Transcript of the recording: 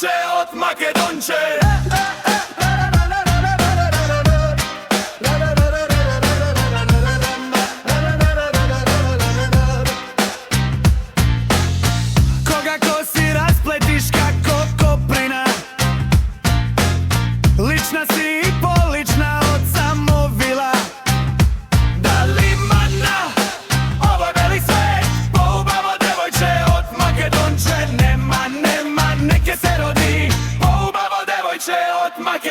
devojče od Makedonče. Koga kosi raspletiš kako koprina, lična si i polična od samovila. Da li mana, ovo je velik svet, poubavo devojče od Makedonče. Nema, nema, neke se rodi, poubavo devojče od Makedonče.